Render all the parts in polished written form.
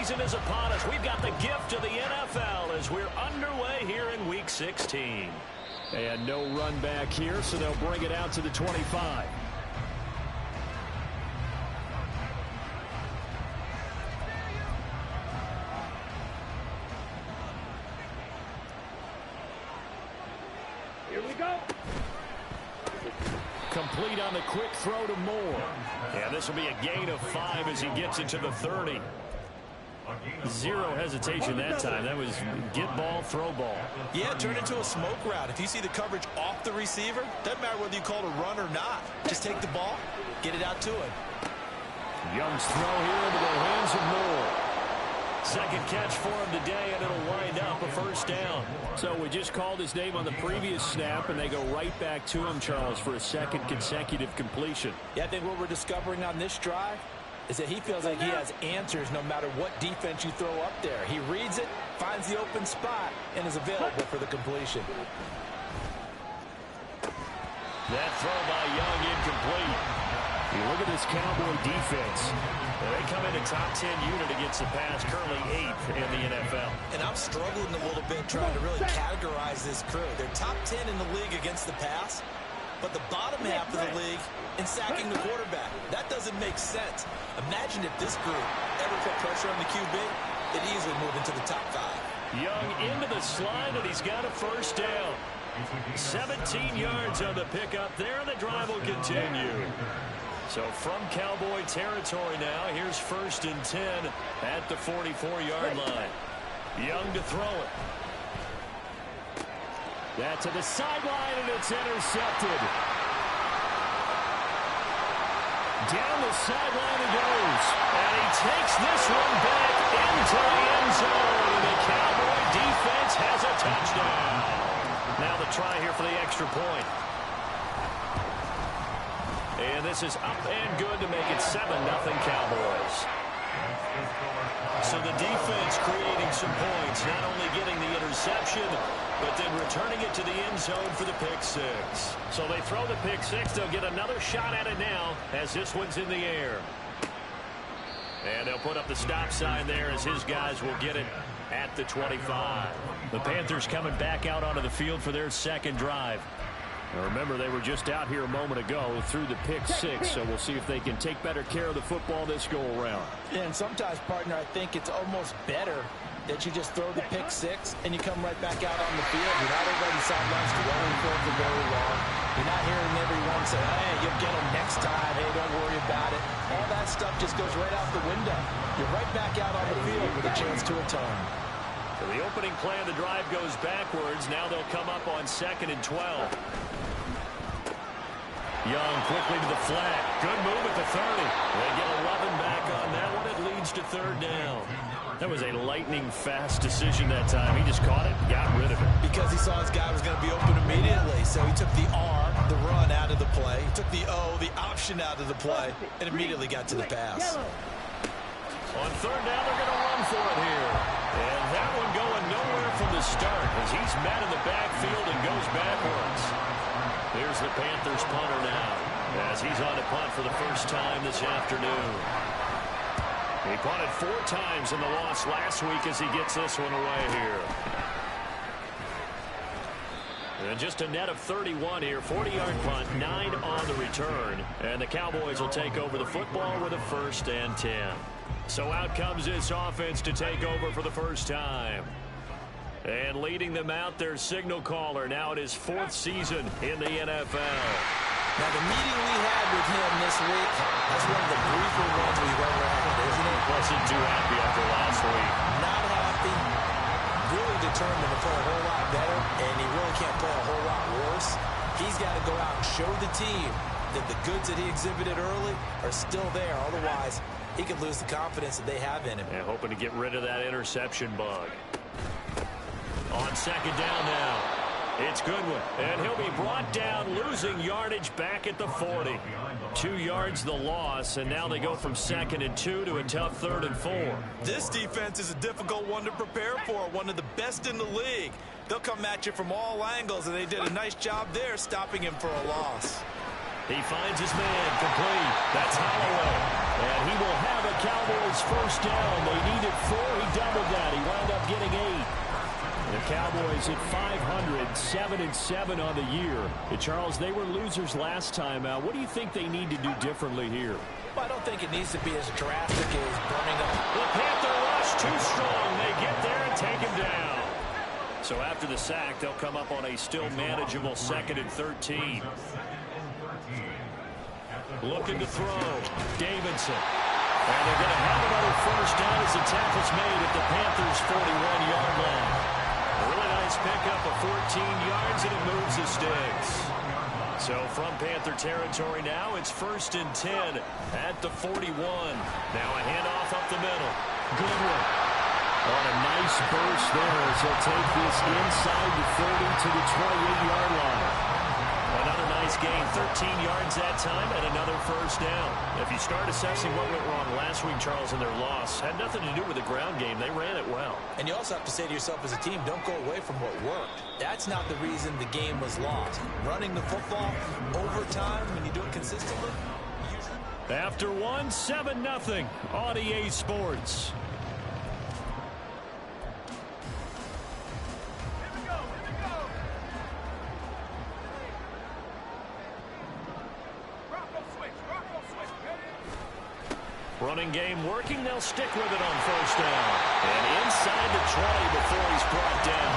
season is upon us. We've got the gift of the NFL as we're underway here in Week 16. And no run back here, so they'll bring it out to the 25. Here we go. Complete on the quick throw to Moore. Yeah, this will be a gain of 5 as he gets into the 30. Zero hesitation that time. That was get ball, throw ball. Yeah, turn into a smoke route. If you see the coverage off the receiver, doesn't matter whether you call it a run or not. Just take the ball, get it out to him. Young's throw here into the hands of Moore. Second catch for him today, and it'll wind up a first down. So we just called his name on the previous snap, and they go right back to him, Charles, for a second consecutive completion. Yeah, I think what we're discovering on this drive is that he feels like he has answers no matter what defense you throw up there. He reads it, finds the open spot, and is available for the completion. That throw by Young incomplete. You look at this Cowboy defense. They come in a top 10 unit against the pass, currently 8th in the NFL. And I'm struggling a little bit trying to really categorize this crew. They're top 10 in the league against the pass, but the bottom half of the league in sacking the quarterback. That doesn't make sense. Imagine if this group ever put pressure on the QB, it'd easily move into the top 5. Young into the slide, and he's got a first down. 17 yards on the pickup there, and the drive will continue. So from Cowboy territory now, here's 1st and 10 at the 44-yard line. Young to throw it. That to the sideline, and it's intercepted. Down the sideline it goes. And he takes this one back into the end zone. And the Cowboy defense has a touchdown. Now the try here for the extra point. And this is up and good to make it 7-0 Cowboys. So the defense creating some points, not only getting the interception, but then returning it to the end zone for the pick 6. So they throw the pick 6. They'll get another shot at it now as this one's in the air. And they'll put up the stop sign there as his guys will get it at the 25. The Panthers coming back out onto the field for their second drive. Now remember, they were just out here a moment ago through the pick 6, so we'll see if they can take better care of the football this go-around. Yeah, and sometimes, partner, I think it's almost better that you just throw the pick 6 and you come right back out on the field. You're not already sidelines throwing for it for very long. You're not hearing everyone say, hey, you'll get them next time. Hey, don't worry about it. All that stuff just goes right out the window. You're right back out on the field with a chance to atone. So the opening play of the drive goes backwards. Now they'll come up on 2nd and 12. Young quickly to the flat. Good move at the 30. They get 11 back on that one. It leads to 3rd down. That was a lightning-fast decision that time. He just caught it, got rid of it. Because he saw his guy was going to be open immediately. So he took the R, the run, out of the play. He took the O, the option, out of the play, and immediately got to the pass. On 3rd down, they're going to run for it here. And that one going nowhere from the start as he's met in the backfield and goes backwards. Here's the Panthers punter now as he's on to punt for the first time this afternoon. He punted 4 times in the loss last week as he gets this one away here. And just a net of 31 here. 40-yard punt, 9 on the return. And the Cowboys will take over the football with a 1st and 10. So out comes this offense to take over for the first time. And leading them out, their signal caller, now in his 4th season in the NFL. Now, the meeting we had with him this week, that's one of the briefer ones we've ever had, isn't it? Wasn't too happy after last week. Not happy. Really determined to play a whole lot better, and he really can't play a whole lot worse. He's got to go out and show the team that the goods that he exhibited early are still there. Otherwise, he could lose the confidence that they have in him. And hoping to get rid of that interception bug. On 2nd down now, it's Goodwin, and he'll be brought down, losing yardage back at the 40. 2 yards the loss, and now they go from 2nd and 2 to a tough 3rd and 4. This defense is a difficult one to prepare for, one of the best in the league. They'll come at you from all angles, and they did a nice job there stopping him for a loss. He finds his man complete. That's Holloway. And he will have a Cowboys first down. They needed 4. He doubled that. He wound up getting 8. The Cowboys at 500, 7-7 on the year. Charles, they were losers last time out. What do you think they need to do differently here? Well, I don't think it needs to be as drastic as burning up. The Panther rush too strong. They get there and take him down. So after the sack, they'll come up on a still manageable 2nd and 13. Looking to throw. Davidson. And they're going to have another first down as the tackle's made at the Panthers' 41-yard line. A really nice pickup of 14 yards, and it moves the sticks. So from Panther territory now, it's 1st and 10 at the 41. Now a handoff up the middle. Goodwin. On a nice burst there as he'll take this inside the 30 to the 28-yard line. Another nice gain, 13 yards that time, and another first down. If you start assessing what went wrong last week, Charles, in their loss, had nothing to do with the ground game. They ran it well. And you also have to say to yourself as a team, don't go away from what worked. That's not the reason the game was lost. Running the football, overtime, when you do it consistently. After 7-0 on EA Sports. Running game working. They'll stick with it on first down. And inside the 20 before he's brought down.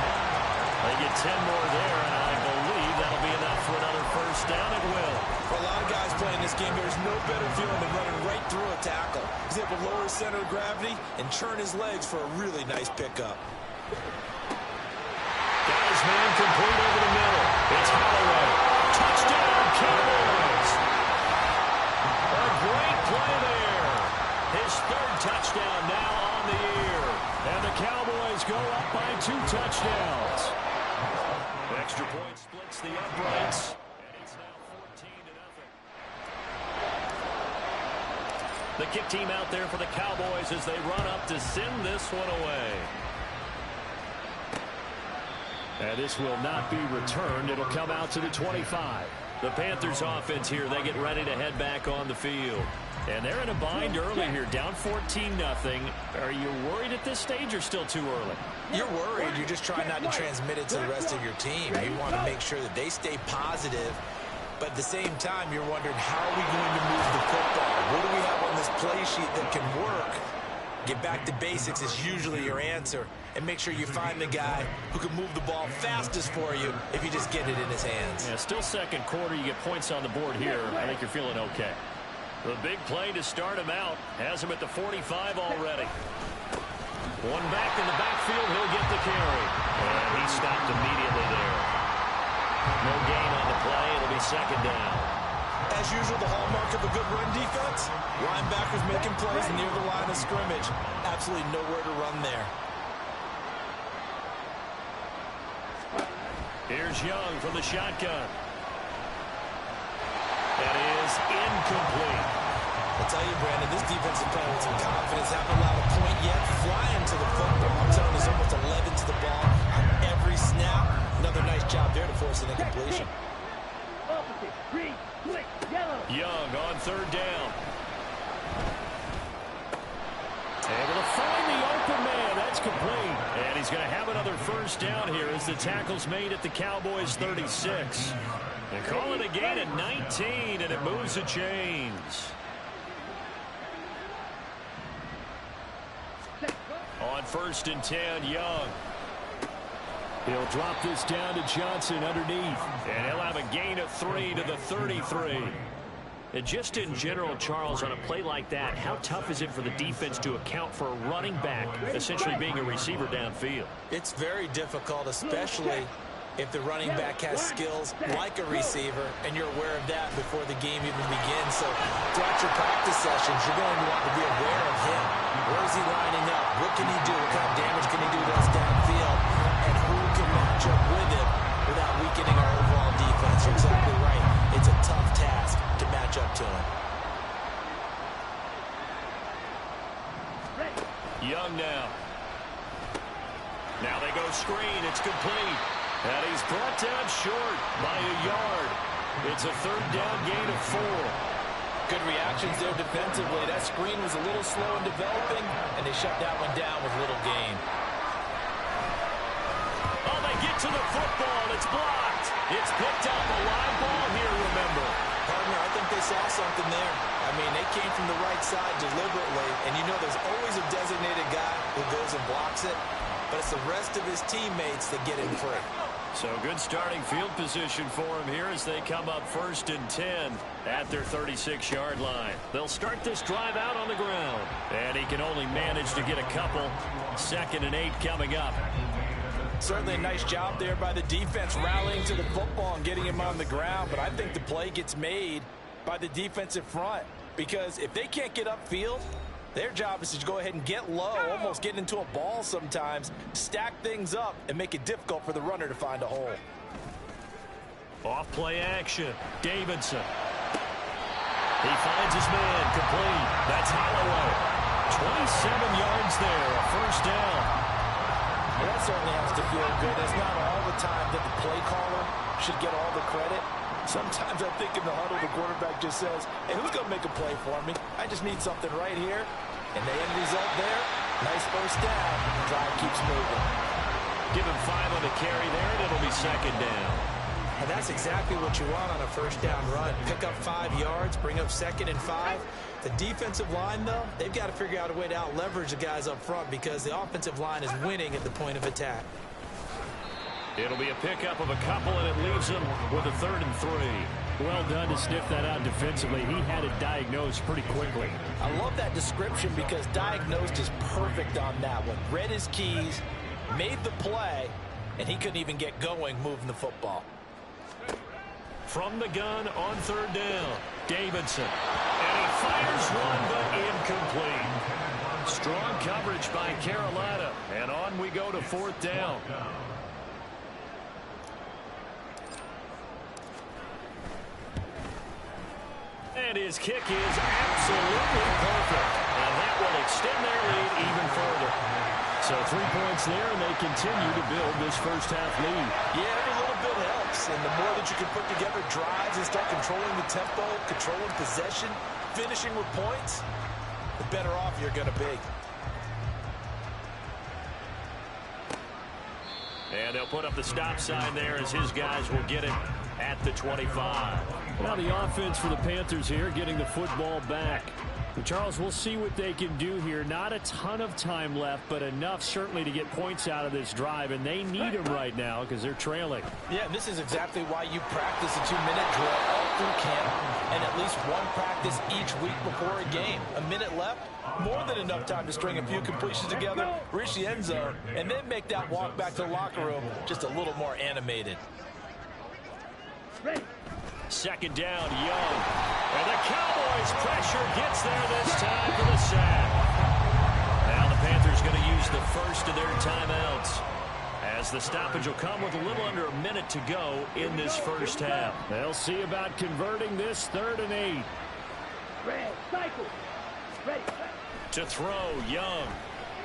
They get 10 more there, and I believe that'll be enough for another first down. It will. For a lot of guys playing this game, there's no better feeling than running right through a tackle. He's able to lower his center of gravity and churn his legs for a really nice pickup. Got his man complete over the middle. It's Holloway. Touchdown, Cowboys. A great play there. His 3rd touchdown now on the year. And the Cowboys go up by 2 touchdowns. Extra point splits the uprights. And it's now 14-0. The kick team out there for the Cowboys as they run up to send this one away. And this will not be returned. It'll come out to the 25. The Panthers offense here, they get ready to head back on the field. And they're in a bind early here, down 14-0. Are you worried at this stage or still too early? You're worried. You're just trying not to transmit it to the rest of your team. You want to make sure that they stay positive. But at the same time, you're wondering, how are we going to move the football? What do we have on this play sheet that can work? Get back to basics is usually your answer. And make sure you find the guy who can move the ball fastest for you if you just get it in his hands. Yeah, still 2nd quarter. You get points on the board here. I think you're feeling okay. The big play to start him out. Has him at the 45 already. One back in the backfield. He'll get the carry. And he stopped immediately there. No gain on the play. It'll be 2nd down. As usual, the hallmark of a good run defense, linebackers making plays near the line of scrimmage. Absolutely nowhere to run there. Here's Young from the shotgun. That is incomplete. I'll tell you, Brandon, this defense is playing with some confidence. Haven't allowed a point yet. Flying to the football. I'm telling you, there's almost 11 to the ball on every snap. Another nice job there to force an incompletion. Young on 3rd down. Able to find the open man. That's complete. And he's going to have another first down here as the tackle's made at the Cowboys' 36. They call it a gain at 19, and it moves the chains. On 1st and 10, Young. He'll drop this down to Johnson underneath. And he'll have a gain of 3 to the 33. And just in general, Charles, on a play like that, how tough is it for the defense to account for a running back essentially being a receiver downfield? It's very difficult, especially if the running back has skills like a receiver, and you're aware of that before the game even begins. So throughout your practice sessions, you're going to want to be aware of him. Where is he lining up? What can he do? What kind of damage can he do to us downfield? And who can match up with him without weakening our overall defense? You're exactly right. It's a tough task to match up to him. Young now. Now they go screen. It's complete. And he's brought down short by a yard. It's a 3rd down gain of 4. good reactions there defensively. That screen was a little slow in developing, and they shut that one down with little gain. Oh, they get to the football. It's blocked. It's picked up a live ball here, remember. Partner, I think they saw something there. I mean, they came from the right side deliberately, and you know there's always a designated guy who goes and blocks it, but it's the rest of his teammates that get him free. So good starting field position for him here as they come up 1st and 10 at their 36-yard line. They'll start this drive out on the ground, and he can only manage to get a couple. 2nd and 8 coming up. Certainly a nice job there by the defense rallying to the football and getting him on the ground, but I think the play gets made by the defensive front because if they can't get upfield, their job is to go ahead and get low, almost get into a ball sometimes, stack things up, and make it difficult for the runner to find a hole. Off play action. Davidson. He finds his man complete. That's Holloway. 27 yards there, a 1st down. Well, that certainly has to feel good. It's not all the time that the play caller should get all the credit. Sometimes I think in the huddle, the quarterback just says, hey, who's going to make a play for me? I just need something right here. And the end result there, nice 1st down. The drive keeps moving. Give him 5 on the carry there, and it'll be 2nd down. And that's exactly what you want on a 1st down run. Pick up 5 yards, bring up 2nd and 5. The defensive line, though, they've got to figure out a way to out-leverage the guys up front because the offensive line is winning at the point of attack. It'll be a pickup of a couple, and it leaves them with a 3rd and 3. Well done to sniff that out defensively. He had it diagnosed pretty quickly. I love that description because diagnosed is perfect on that one. Read his keys, made the play, and he couldn't even get going moving the football. From the gun on 3rd down, Davidson. And he fires one, but incomplete. Strong coverage by Carolina. And on we go to 4th down. And his kick is absolutely perfect. And that will extend their lead even further. So 3 points there, and they continue to build this 1st half lead. Yeah, every little bit helps. And the more that you can put together drives and start controlling the tempo, controlling possession, finishing with points, the better off you're going to be. And they'll put up the stop sign there as his guys will get it at the 25. Now the offense for the Panthers here getting the football back. And Charles, we'll see what they can do here. Not a ton of time left, but enough certainly to get points out of this drive, and they need them right now because they're trailing. Yeah, this is exactly why you practice a 2-minute drill all through camp and at least one practice each week before a game. A minute left, more than enough time to string a few completions together, reach the end zone, and then make that walk back to the locker room just a little more animated. 2nd down, Young. And the Cowboys' pressure gets there this time for the sack. Now the Panthers going to use the 1st of their timeouts as the stoppage will come with a little under a minute to go in this 1st half. They'll see about converting this 3rd and 8. To throw, Young.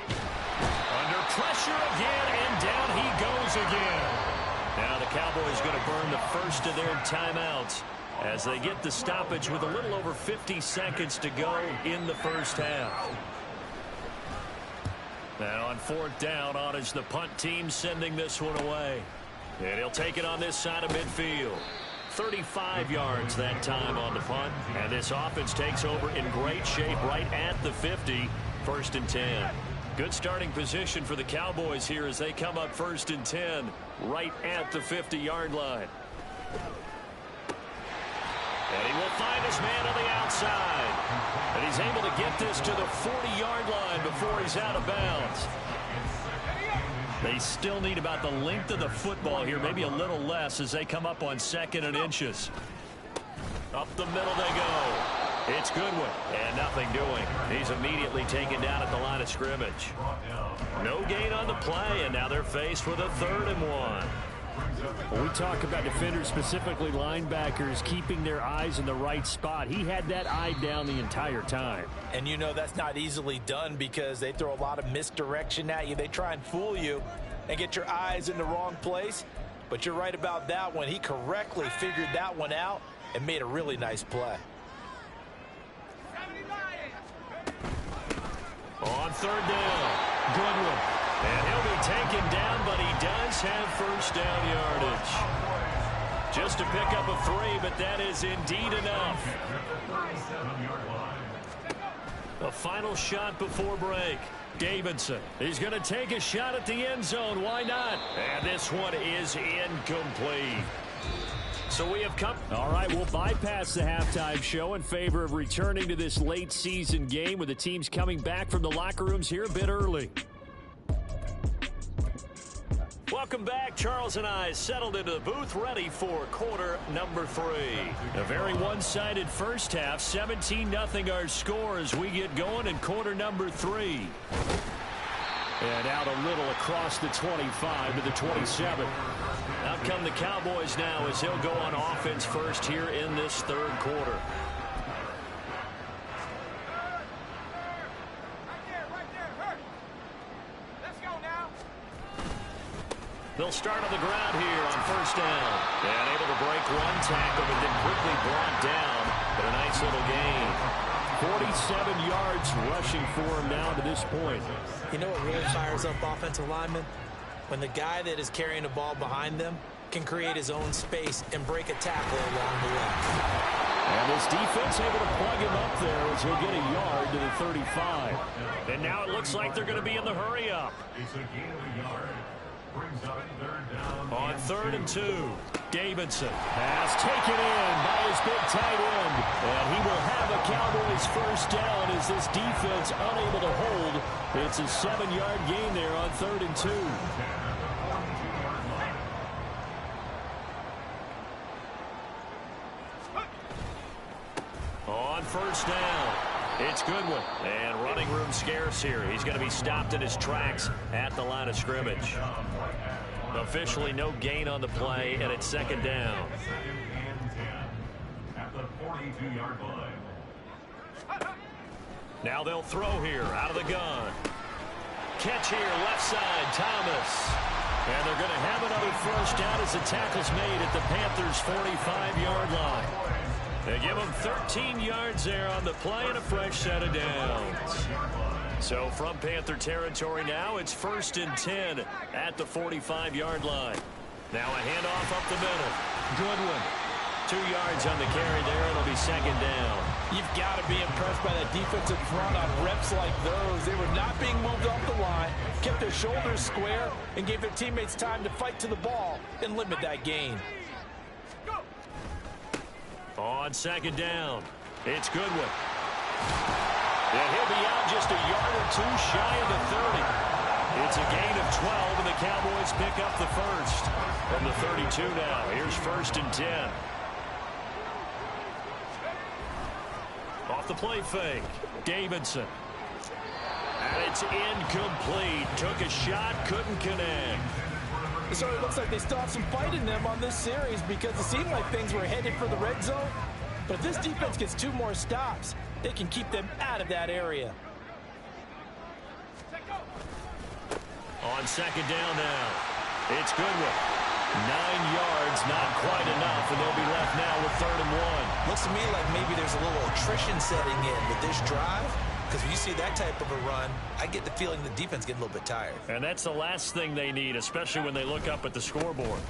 Under pressure again, and down he goes again. Now the Cowboys going to burn the 1st of their timeouts as they get the stoppage with a little over 50 seconds to go in the 1st half. Now on 4th down, on is the punt team sending this one away. And he'll take it on this side of midfield. 35 yards that time on the punt. And this offense takes over in great shape right at the 50. 1st and 10. Good starting position for the Cowboys here as they come up 1st and 10 right at the 50-yard line. And he will find his man on the outside. And he's able to get this to the 40-yard line before he's out of bounds. They still need about the length of the football here, maybe a little less as they come up on 2nd and inches. Up the middle they go. It's Goodwin, and nothing doing. He's immediately taken down at the line of scrimmage. No gain on the play, and now they're faced with a 3rd and 1. When we talk about defenders, specifically linebackers, keeping their eyes in the right spot, he had that eye down the entire time. And you know that's not easily done because they throw a lot of misdirection at you. They try and fool you and get your eyes in the wrong place. But you're right about that one. He correctly figured that one out and made a really nice play. On third down, Goodwin. And he'll be taken down, but he does have first down yardage. Just to pick up a 3, but that is indeed enough. A final shot before break. Davidson. He's going to take a shot at the end zone. Why not? And this one is incomplete. So we have come. All right, we'll bypass the halftime show in favor of returning to this late season game with the teams coming back from the locker rooms here a bit early. Welcome back. Charles and I settled into the booth ready for quarter number 3. A very one-sided first half. 17-0 our score as we get going in quarter number 3. And out a little across the 25 to the 27. Out come the Cowboys now as he'll go on offense first here in this third quarter. They'll start on the ground here on first down. And able to break one tackle, but then quickly brought down. But a nice little gain. 47 yards rushing for him now to this point. You know what really fires up offensive linemen? When the guy that is carrying the ball behind them can create his own space and break a tackle along the way. And this defense able to plug him up there as he'll get a yard to the 35. And now it looks like they're going to be in the hurry up. It's a gain of a yard. Brings up third down. On 3rd and 2, Davidson. Pass taken in by his big tight end. And he will have a Cowboys first down as this defense unable to hold. It's a 7-yard gain there on 3rd and 2. On first down, it's Goodwin. And running room scarce here. He's going to be stopped in his tracks at the line of scrimmage. Officially no gain on the play, and it's 2nd down. At the 42-yard line. Now they'll throw here out of the gun. Catch here, left side, Thomas. And they're going to have another first down as the tackle's made at the Panthers' 45-yard line. They give him 13 yards there on the play and a fresh set of downs. So from Panther territory now, it's 1st and 10 at the 45-yard line. Now a handoff up the middle. Goodwin. 2 yards on the carry there. It'll be 2nd down. You've got to be impressed by that defensive front on reps like those. They were not being moved off the line, kept their shoulders square, and gave their teammates time to fight to the ball and limit that gain. On 2nd down, it's Goodwin. And he'll be out just a yard or 2 shy of the 30. It's a gain of 12, and the Cowboys pick up the first. From the 32 now, here's 1st and 10. Off the play fake, Davidson. And it's incomplete. Took a shot, couldn't connect. It sort of looks like they still have some fight in them on this series because it seemed like things were headed for the red zone. But if this defense gets 2 more stops, they can keep them out of that area. On 2nd down now, it's Goodwin. 9 yards, not quite enough, and they'll be left now with 3rd and 1. Looks to me like maybe there's a little attrition setting in with this drive. Because when you see that type of a run, I get the feeling the defense getting a little bit tired. And that's the last thing they need, especially when they look up at the scoreboard.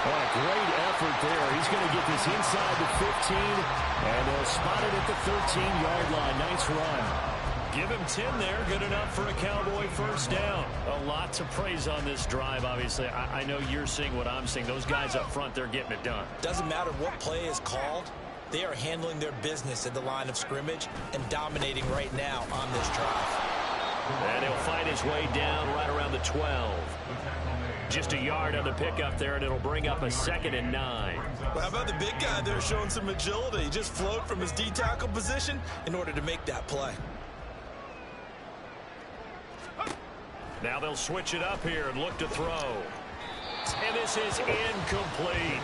What a great effort there. He's going to get this inside the 15, and they'll spot it at the 13-yard line. Nice run. Give him 10 there. Good enough for a Cowboy first down. A lot to praise on this drive, obviously. I know you're seeing what I'm seeing. Those guys up front, they're getting it done. Doesn't matter what play is called. They are handling their business at the line of scrimmage and dominating right now on this drive. And he'll fight his way down right around the 12. Just a yard on the pickup there, and it'll bring up a 2nd and 9. Well, how about the big guy there showing some agility? He just float from his D-tackle position in order to make that play. Now they'll switch it up here and look to throw. And this is incomplete.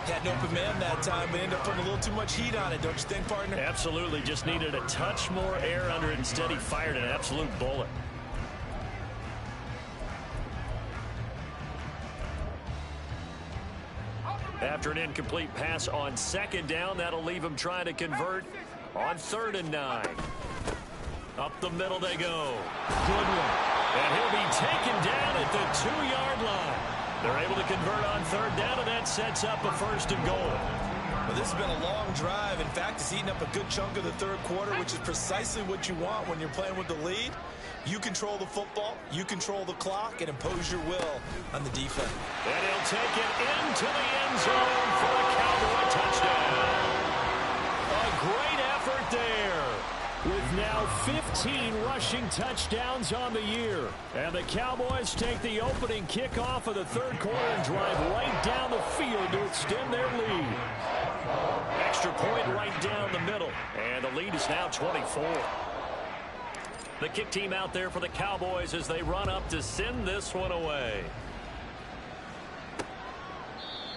Had an open man that time, but ended up putting a little too much heat on it, don't you think, partner? Absolutely. Just needed a touch more air under it. Instead, he fired an absolute bullet. After an incomplete pass on 2nd down, that'll leave him trying to convert on 3rd and 9. Up the middle they go. Good one. And he'll be taken down at the 2-yard line. They're able to convert on third down, and that sets up a 1st and goal. Well, this has been a long drive. In fact, it's eaten up a good chunk of the third quarter, which is precisely what you want when you're playing with the lead. You control the football, you control the clock, and impose your will on the defense. And he'll take it into the end zone for a Cowboy touchdown. A great effort there. With now 15 rushing touchdowns on the year. And the Cowboys take the opening kickoff of the third quarter and drive right down the field to extend their lead. Extra point right down the middle. And the lead is now 24. The kick team out there for the Cowboys as they run up to send this one away.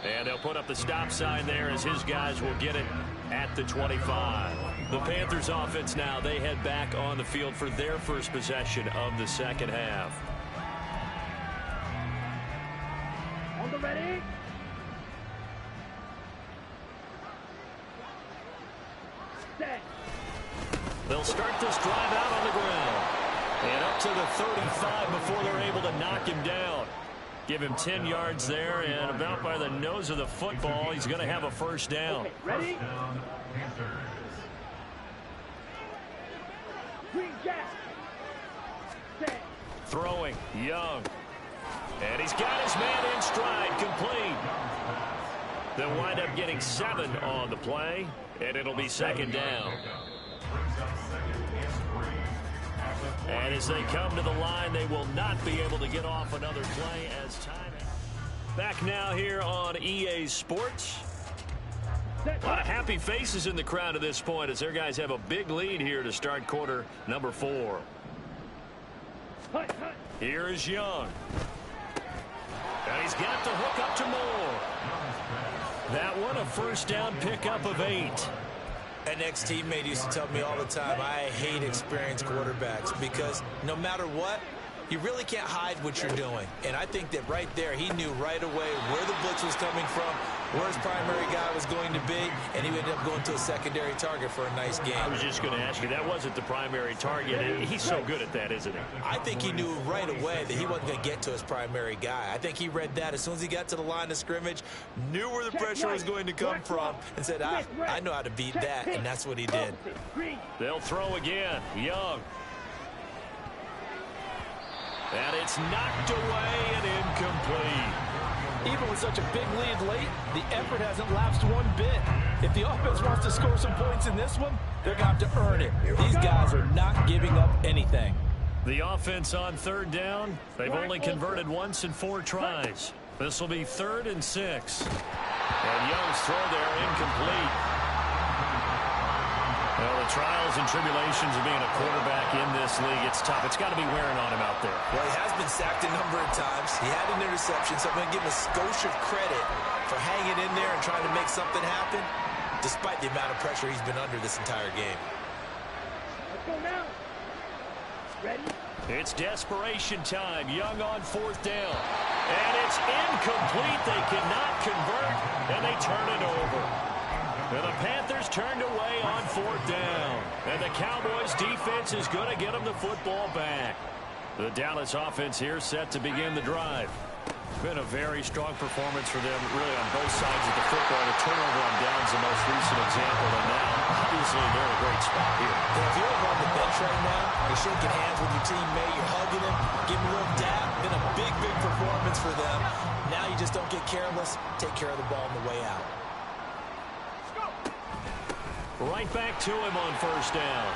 And they'll put up the stop sign there as his guys will get it at the 25. The Panthers offense now, they head back on the field for their first possession of the second half. On the ready. Set. They'll start this drive out on the ground. And up to the 35 before they're able to knock him down. Give him 10 yards there, and about by the nose of the football, he's going to have a 1st down. Okay, ready? Green jack. Set. Throwing, Young. And he's got his man in stride, complete. They'll wind up getting 7 on the play, and it'll be 2nd down. And as they come to the line, they will not be able to get off another play as time. Back now here on EA Sports. A lot of happy faces in the crowd at this point as their guys have a big lead here to start quarter number 4. Here is Young. And he's got the hook up to Moore. That one a 1st down pickup of 8. An ex-teammate used to tell me all the time, I hate experienced quarterbacks because no matter what, you really can't hide what you're doing. And I think that right there, he knew right away where the blitz was coming from, where his primary guy was going to be, and he ended up going to a secondary target for a nice game. I was just going to ask you, that wasn't the primary target. He's so good at that, isn't he? I think he knew right away that he wasn't going to get to his primary guy. I think he read that as soon as he got to the line of scrimmage, knew where the pressure was going to come from, and said, I know how to beat that, and that's what he did. They'll throw again. Young. And it's knocked away and incomplete. Even with such a big lead late, the effort hasn't lapsed one bit. If the offense wants to score some points in this one, they're going to have to earn it. These guys are not giving up anything. The offense on 3rd down, they've only converted once in 4 tries. This will be 3rd and 6. And Young's throw there incomplete. Well, the trials and tribulations of being a quarterback in this league, it's tough. It's got to be wearing on him out there. Well, he has been sacked a number of times. He had an interception, so I'm going to give him a skosh of credit for hanging in there and trying to make something happen, despite the amount of pressure he's been under this entire game. Let's go now. Ready? It's desperation time. Young on 4th down. And it's incomplete. They cannot convert, and they turn it over. And the Panthers turned away on 4th down. And the Cowboys defense is going to get them the football back. The Dallas offense here set to begin the drive. Been a very strong performance for them, really, on both sides of the football. The turnover on downs the most recent example. And now, obviously, they're in a great spot here. And if you're on the bench right now, you're shaking hands with your teammate, you're hugging him, giving him a little dab. Been a big, big performance for them. Now you just don't get careless. Take care of the ball on the way out. Right back to him on 1st down.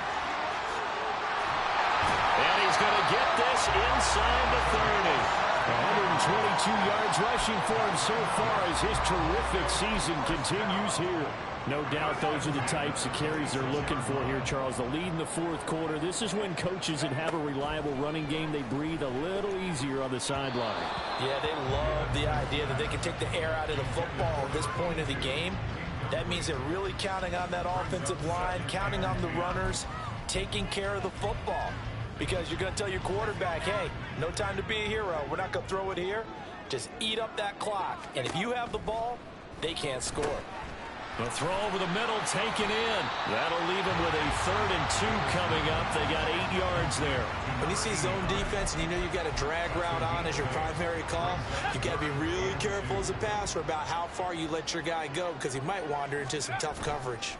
And he's going to get this inside the 30. 122 yards rushing for him so far as his terrific season continues here. No doubt those are the types of carries they're looking for here, Charles. The lead in the 4th quarter. This is when coaches that have a reliable running game, they breathe a little easier on the sideline. Yeah, they love the idea that they can take the air out of the football at this point of the game. That means they're really counting on that offensive line, counting on the runners, taking care of the football. Because you're going to tell your quarterback, hey, no time to be a hero. We're not going to throw it here. Just eat up that clock. And if you have the ball, they can't score. The throw over the middle, taken in. That'll leave him with a 3rd and 2 coming up. They got 8 yards there. When you see zone defense and you know you've got a drag route on as your primary call, you've got to be really careful as a passer about how far you let your guy go because he might wander into some tough coverage.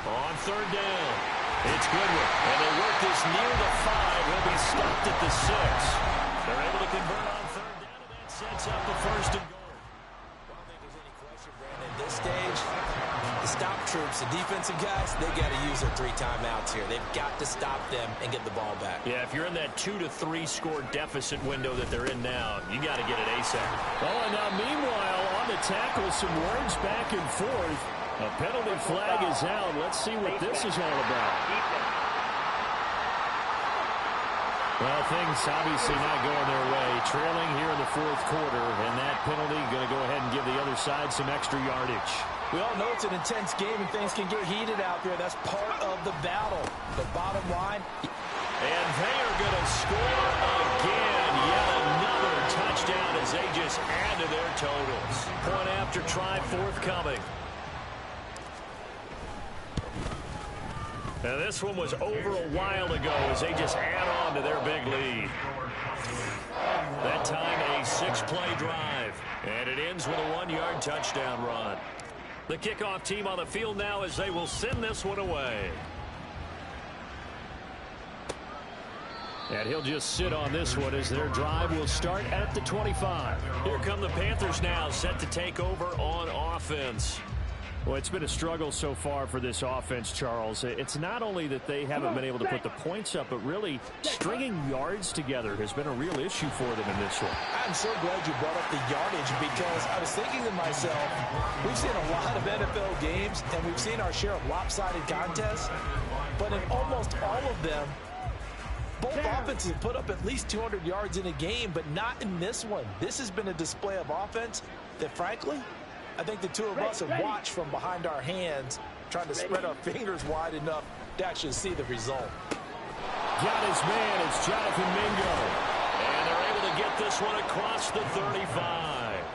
On 3rd down, it's Goodwin. And they work this near the 5. He'll be stopped at the 6. They're able to convert on 3rd down, and that sets up the 1st and goal. I don't think there's any question, Brandon, at this stage, the stop troops, the defensive guys, they got to use their 3 timeouts here. They've got to stop them and get the ball back. Yeah, if you're in that 2 to 3 score deficit window that they're in now, you got to get it ASAP. Oh, and now meanwhile, on the tackle, some words back and forth. A penalty flag is out. Let's see what this is all about. Well, things obviously not going their way. Trailing here in the 4th quarter, and that penalty going to go ahead and give the other side some extra yardage. We all know it's an intense game and things can get heated out there. That's part of the battle. But bottom line. And they are going to score again. Yet another touchdown as they just add to their totals. Point after try forthcoming. Now this one was over a while ago as they just add on to their big lead. That time a 6-play drive. And it ends with a 1-yard touchdown run. The kickoff team on the field now as they will send this one away. And he'll just sit on this one as their drive will start at the 25. Here come the Panthers now, set to take over on offense. Well, it's been a struggle so far for this offense, Charles. It's not only that they haven't been able to put the points up, but really stringing yards together has been a real issue for them in this one. I'm so glad you brought up the yardage because I was thinking to myself, we've seen a lot of NFL games and we've seen our share of lopsided contests, but in almost all of them, both offenses have put up at least 200 yards in a game, but not in this one. This has been a display of offense that, frankly, I think the two of us have watched from behind our hands, trying to spread our fingers wide enough to actually see the result. Got his man. It's Jonathan Mingo. And they're able to get this one across the 35.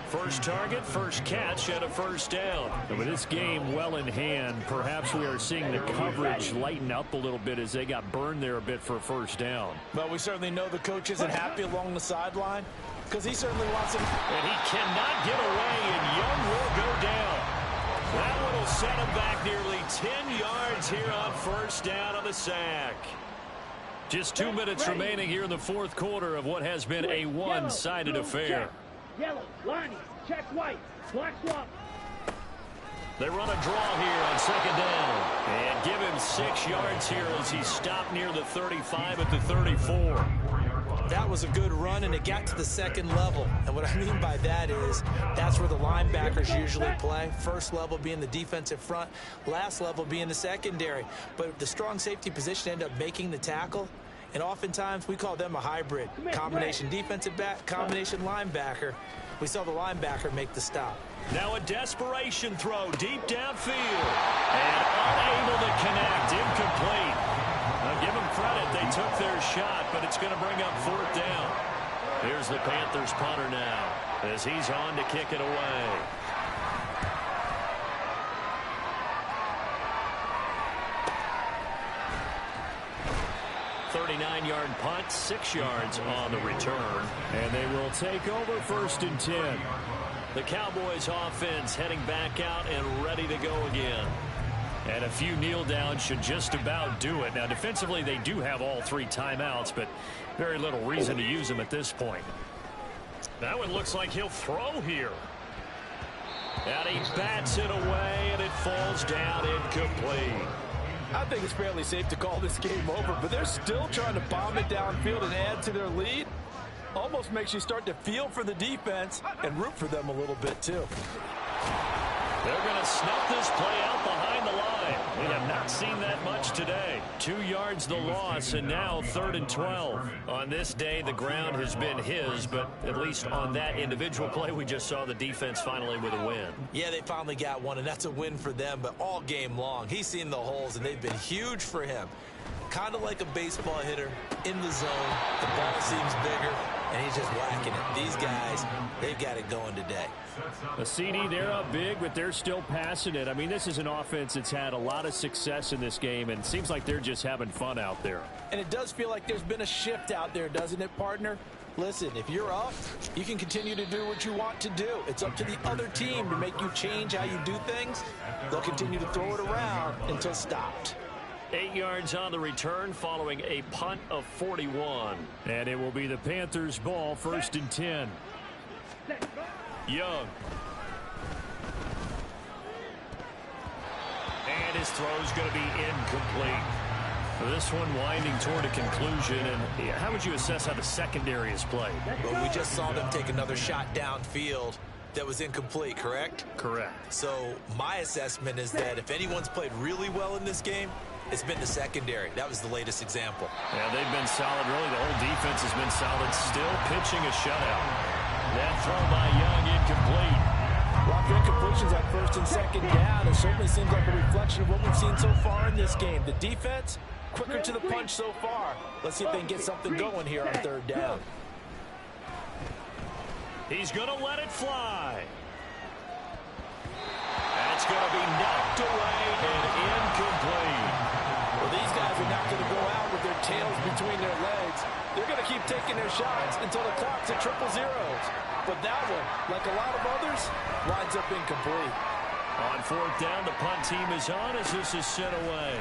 First target, first catch, and a 1st down. And with this game well in hand, perhaps we are seeing the coverage lighten up a little bit as they got burned there a bit for a 1st down. But we certainly know the coach isn't happy along the sideline because he certainly wants him. And he cannot get away, and Young will go down. That one will set him back nearly 10 yards here on 1st down on the sack. Just 2 minutes remaining here in the 4th quarter of what has been a one-sided affair. Yellow, lining, check white, black swap. They run a draw here on 2nd down. And give him 6 yards here as he stopped near the 35 at the 34. That was a good run, and it got to the 2nd level. And what I mean by that is that's where the linebackers usually play. First level being the defensive front, last level being the secondary. But the strong safety position ended up making the tackle. And oftentimes we call them a hybrid. Combination defensive back, combination linebacker. We saw the linebacker make the stop. Now a desperation throw deep downfield. And unable to connect. Incomplete. Now give them credit. They took their shot, but it's going to bring up 4th down. Here's the Panthers punter now as he's on to kick it away. 39-yard punt, 6 yards on the return. And they will take over 1st and 10. The Cowboys offense heading back out and ready to go again. And a few kneel downs should just about do it. Now defensively they do have all 3 timeouts, but very little reason to use them at this point. That one looks like he'll throw here. And he bats it away and it falls down incomplete. I think it's fairly safe to call this game over, but they're still trying to bomb it downfield and add to their lead. Almost makes you start to feel for the defense and root for them a little bit, too. They're going to snuff this play out behind the line. We have not seen that much today. 2 yards the loss, and now 3rd and 12. On this day, the ground has been his, but at least on that individual play, we just saw the defense finally with a win. Yeah, they finally got one, and that's a win for them, but all game long, he's seen the holes, and they've been huge for him. Kind of like a baseball hitter in the zone. The ball seems bigger, and he's just whacking it. These guys, they've got it going today. A CD, they're up big, but they're still passing it. I mean, this is an offense that's had a lot of success in this game, and it seems like they're just having fun out there. And it does feel like there's been a shift out there, doesn't it, partner? Listen, if you're up, you can continue to do what you want to do. It's up to the other team to make you change how you do things. They'll continue to throw it around until stopped. 8 yards on the return following a punt of 41. And it will be the Panthers' ball, 1st and 10. Young. And his throw's going to be incomplete. This one winding toward a conclusion. And how would you assess how the secondary has played? Well, we just saw them take another shot downfield that was incomplete, correct? Correct. So my assessment is that if anyone's played really well in this game, it's been the secondary. That was the latest example. Yeah, they've been solid. Really, the whole defense has been solid. Still pitching a shutout. That throw by Young incomplete. Well, after incompletions on 1st and 2nd down, it certainly seems like a reflection of what we've seen so far in this game. The defense, quicker to the punch so far. Let's see if they can get something going here on 3rd down. He's going to let it fly. That's going to be knocked away and incomplete. Well, these guys are not going to go out with their tails between their legs. They're going to keep taking their shots until the clock's at 000. But that one, like a lot of others, winds up incomplete. On 4th down, the punt team is on as this is sent away.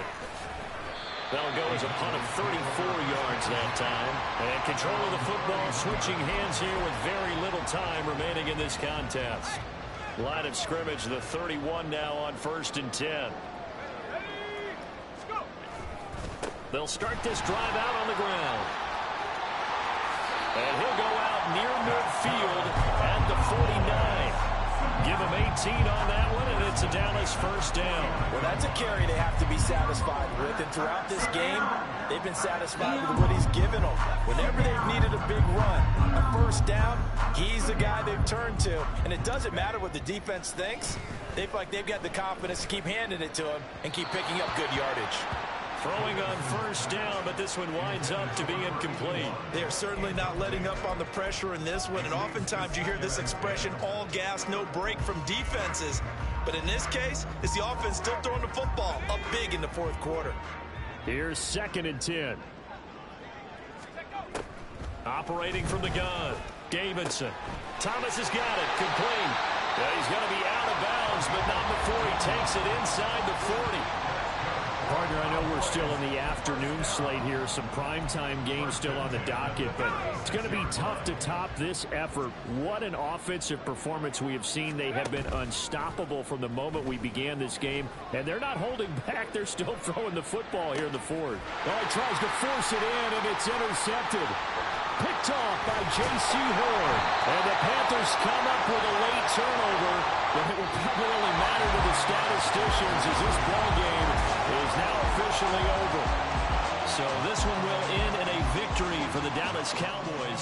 That'll go as a punt of 34 yards that time. And control of the football, switching hands here with very little time remaining in this contest. Line of scrimmage, the 31 now on 1st and 10. They'll start this drive out on the ground. And he'll go out near midfield at the 49. Give him 18 on that one, and it's a Dallas 1st down. Well, that's a carry they have to be satisfied with. And throughout this game, they've been satisfied with what he's given them. Whenever they've needed a big run, a 1st down, he's the guy they've turned to. And it doesn't matter what the defense thinks. They feel like they've got the confidence to keep handing it to him and keep picking up good yardage. Throwing on 1st down, but this one winds up to be incomplete. They're certainly not letting up on the pressure in this one, and oftentimes you hear this expression, all gas, no break from defenses. But in this case, it's the offense still throwing the football up big in the 4th quarter. Here's 2nd and 10. Operating from the gun, Davidson. Thomas has got it, complete. Yeah, he's going to be out of bounds, but not before he takes it inside the 40. Partner, I know we're still in the afternoon slate here. Some primetime games still on the docket, but it's going to be tough to top this effort. What an offensive performance we have seen. They have been unstoppable from the moment we began this game, and they're not holding back. They're still throwing the football here in the 4th. Oh, he tries to force it in, and it's intercepted. Picked off by J.C. Horn. And the Panthers come up with a late turnover, but it will probably only matter to the statisticians as this ball game is now officially over. So this one will end in a victory for the Dallas Cowboys.